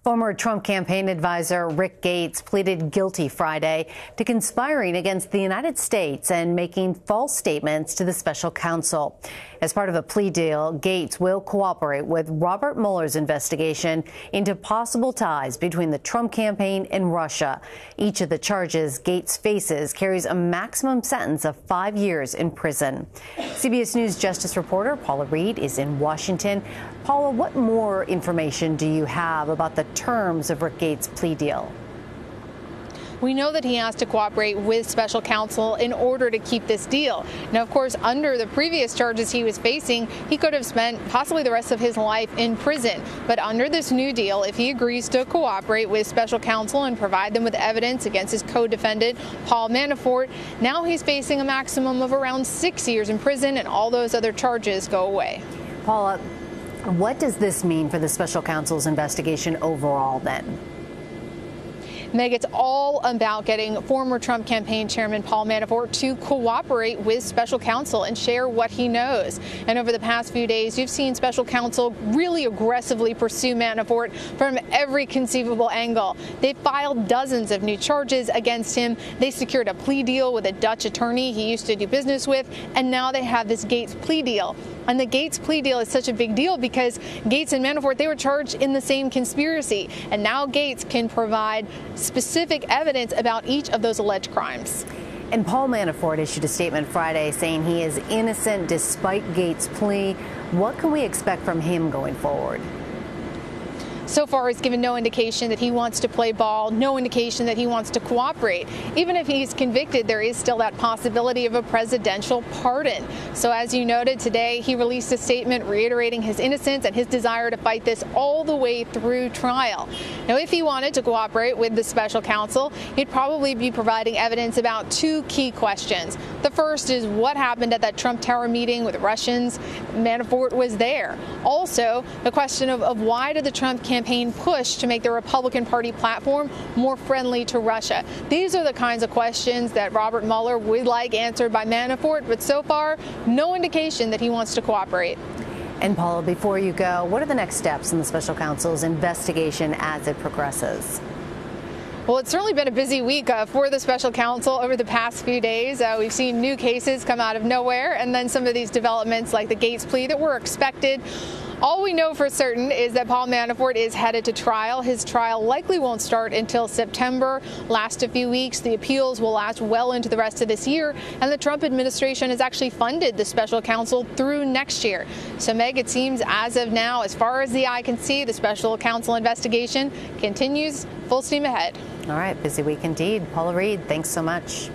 Former Trump campaign advisor Rick Gates pleaded guilty Friday to conspiring against the United States and making false statements to the special counsel. As part of a plea deal, Gates will cooperate with Robert Mueller's investigation into possible ties between the Trump campaign and Russia. Each of the charges Gates faces carries a maximum sentence of 5 years in prison. CBS News Justice reporter Paula Reid is in Washington. Paula, what more information do you have about the terms of Rick Gates' plea deal? We know that he has to cooperate with special counsel in order to keep this deal. Now, of course, under the previous charges he was facing, he could have spent possibly the rest of his life in prison. But under this new deal, if he agrees to cooperate with special counsel and provide them with evidence against his co-defendant, Paul Manafort, now he's facing a maximum of around 6 years in prison, and all those other charges go away. Paula, what does this mean for the special counsel's investigation overall then? Meg, it's all about getting former Trump campaign chairman Paul Manafort to cooperate with special counsel and share what he knows. And over the past few days, you've seen special counsel really aggressively pursue Manafort from every conceivable angle. They've filed dozens of new charges against him. They secured a plea deal with a Dutch attorney he used to do business with, and now they have this Gates plea deal. And the Gates plea deal is such a big deal because Gates and Manafort, they were charged in the same conspiracy. And now Gates can provide specific evidence about each of those alleged crimes. And Paul Manafort issued a statement Friday saying he is innocent despite Gates' plea. What can we expect from him going forward? So far, he's given no indication that he wants to play ball, no indication that he wants to cooperate. Even if he's convicted, there is still that possibility of a presidential pardon. So as you noted today, he released a statement reiterating his innocence and his desire to fight this all the way through trial. Now, if he wanted to cooperate with the special counsel, he'd probably be providing evidence about two key questions. The first is what happened at that Trump Tower meeting with Russians. Manafort was there. Also, the question of why did the Trump campaign push to make the Republican Party platform more friendly to Russia? These are the kinds of questions that Robert Mueller would like answered by Manafort, but so far, no indication that he wants to cooperate. And Paula, before you go, what are the next steps in the special counsel's investigation as it progresses? Well, it's certainly been a busy week for the special counsel over the past few days. We've seen new cases come out of nowhere, and then some of these developments like the Gates plea that were expected. All we know for certain is that Paul Manafort is headed to trial. His trial likely won't start until September, last a few weeks. The appeals will last well into the rest of this year, and the Trump administration has actually funded the special counsel through next year. So, Meg, it seems as of now, as far as the eye can see, the special counsel investigation continues full steam ahead. All right, busy week indeed. Paula Reid, thanks so much.